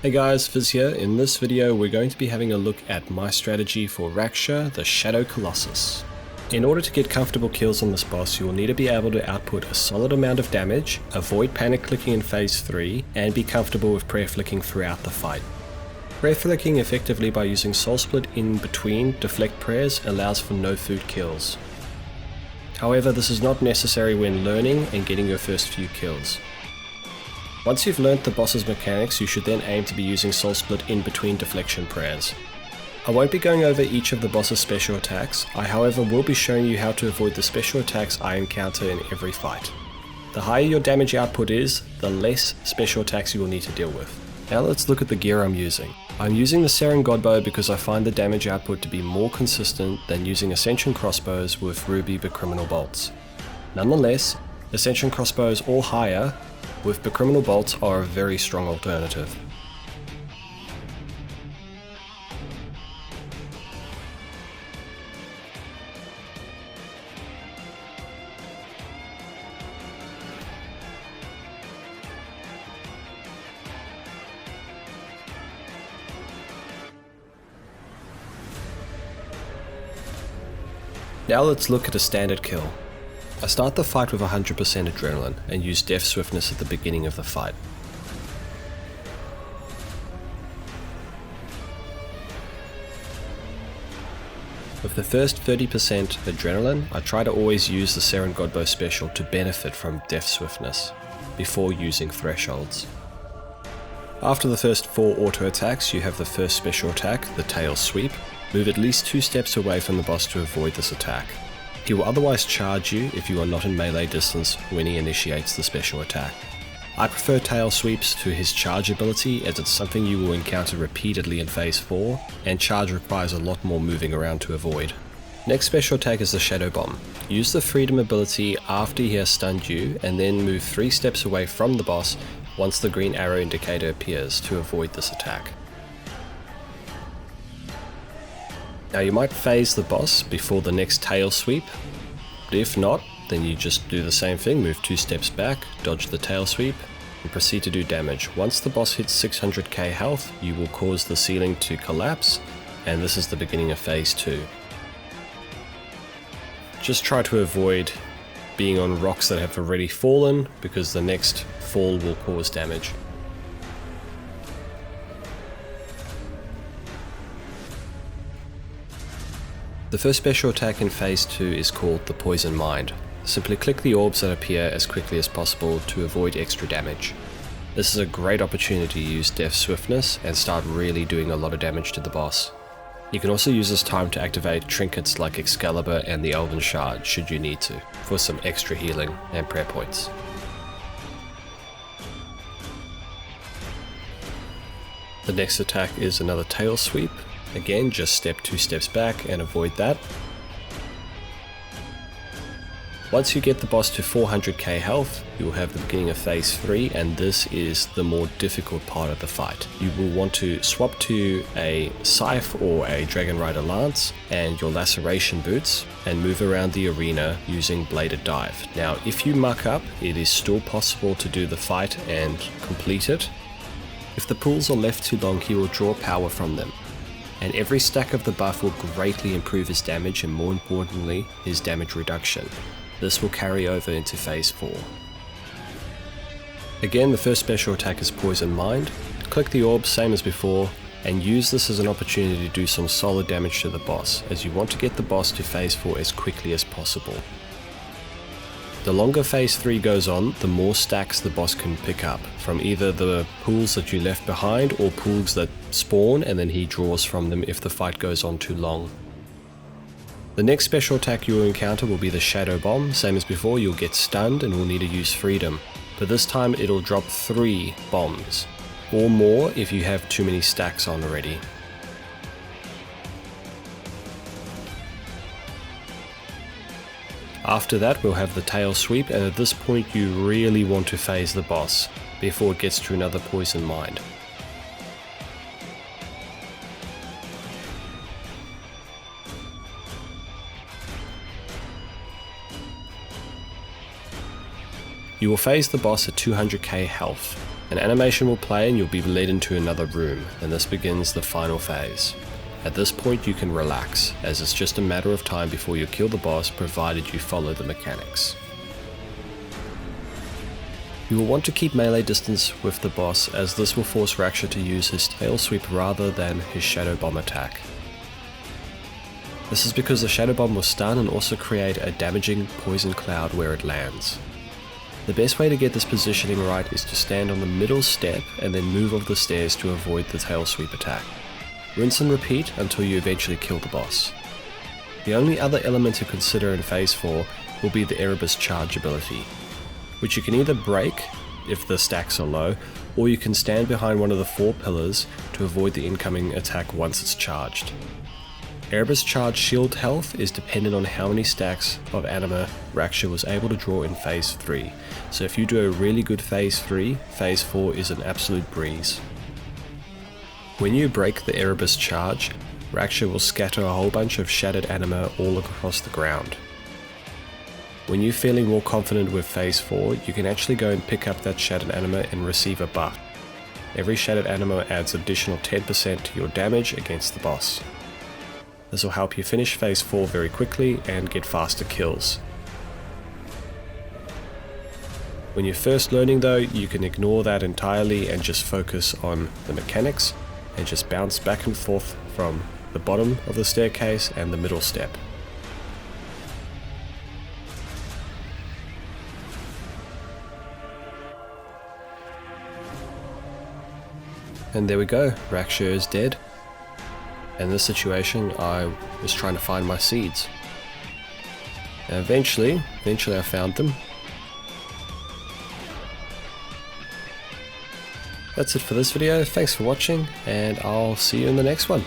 Hey guys, Viz here. In this video we're going to be having a look at my strategy for Raksha, the Shadow Colossus. In order to get comfortable kills on this boss, you will need to be able to output a solid amount of damage, avoid panic clicking in phase 3, and be comfortable with prayer flicking throughout the fight. Prayer flicking effectively by using soul split in between deflect prayers allows for no food kills. However, this is not necessary when learning and getting your first few kills. Once you've learnt the boss's mechanics, you should then aim to be using soul split in between deflection prayers. I won't be going over each of the boss's special attacks, I however will be showing you how to avoid the special attacks I encounter in every fight. The higher your damage output is, the less special attacks you will need to deal with. Now let's look at the gear I'm using. I'm using the Seren Godbow because I find the damage output to be more consistent than using Ascension crossbows with ruby bakriminel bolts. Nonetheless, Ascension crossbows or higher with bakriminel bolts are a very strong alternative. Now let's look at a standard kill. I start the fight with 100% adrenaline and use death swiftness at the beginning of the fight. With the first 30% adrenaline, I try to always use the Seren Godbow special to benefit from death swiftness, before using thresholds. After the first 4 auto attacks, you have the first special attack, the tail sweep. Move at least 2 steps away from the boss to avoid this attack. He will otherwise charge you if you are not in melee distance when he initiates the special attack. I prefer tail sweeps to his charge ability as it's something you will encounter repeatedly in phase 4, and charge requires a lot more moving around to avoid. Next special attack is the Shadow Bomb. Use the freedom ability after he has stunned you and then move 3 steps away from the boss once the green arrow indicator appears to avoid this attack. Now you might phase the boss before the next tail sweep, but if not, then you just do the same thing, move 2 steps back, dodge the tail sweep, and proceed to do damage. Once the boss hits 600k health, you will cause the ceiling to collapse, and this is the beginning of phase 2. Just try to avoid being on rocks that have already fallen, because the next fall will cause damage. The first special attack in phase 2 is called the Poison Mind. Simply click the orbs that appear as quickly as possible to avoid extra damage. This is a great opportunity to use death swiftness and start really doing a lot of damage to the boss. You can also use this time to activate trinkets like Excalibur and the Elven Shard should you need to, for some extra healing and prayer points. The next attack is another tail sweep. Again, just step 2 steps back and avoid that. Once you get the boss to 400k health, you will have the beginning of phase 3, and this is the more difficult part of the fight. You will want to swap to a scythe or a Dragon Rider lance and your laceration boots and move around the arena using bladed dive. Now if you muck up, it is still possible to do the fight and complete it. If the pools are left too long, he will draw power from them, and every stack of the buff will greatly improve his damage and, more importantly, his damage reduction. This will carry over into phase 4. Again, the first special attack is Poison Mind. Click the orb same as before and use this as an opportunity to do some solid damage to the boss, as you want to get the boss to phase 4 as quickly as possible. The longer phase 3 goes on, the more stacks the boss can pick up, from either the pools that you left behind or pools that spawn and then he draws from them if the fight goes on too long. The next special attack you will encounter will be the Shadow Bomb. Same as before, you'll get stunned and will need to use freedom, but this time it'll drop 3 bombs, or more if you have too many stacks on already. After that we'll have the tail sweep, and at this point you really want to phase the boss before it gets to another Poison Mind. You will phase the boss at 200k health. An animation will play and you'll be led into another room, and this begins the final phase. At this point you can relax, as it's just a matter of time before you kill the boss provided you follow the mechanics. You will want to keep melee distance with the boss, as this will force Raksha to use his tail sweep rather than his shadow bomb attack. This is because the shadow bomb will stun and also create a damaging poison cloud where it lands. The best way to get this positioning right is to stand on the middle step and then move off the stairs to avoid the tail sweep attack. Rinse and repeat until you eventually kill the boss. The only other element to consider in phase 4 will be the Erebus charge ability, which you can either break if the stacks are low, or you can stand behind one of the 4 pillars to avoid the incoming attack once it's charged. Erebus charge shield health is dependent on how many stacks of anima Raksha was able to draw in phase 3, so if you do a really good phase 3, phase 4 is an absolute breeze. When you break the Erebus charge, Raksha will scatter a whole bunch of shattered anima all across the ground. When you're feeling more confident with phase 4, you can actually go and pick up that shattered anima and receive a buff. Every shattered anima adds additional 10% to your damage against the boss. This will help you finish phase 4 very quickly and get faster kills. When you're first learning though, you can ignore that entirely and just focus on the mechanics and just bounce back and forth from the bottom of the staircase and the middle step. And there we go, Raksha is dead. In this situation, I was trying to find my seeds. And eventually I found them. That's it for this video, thanks for watching, and I'll see you in the next one.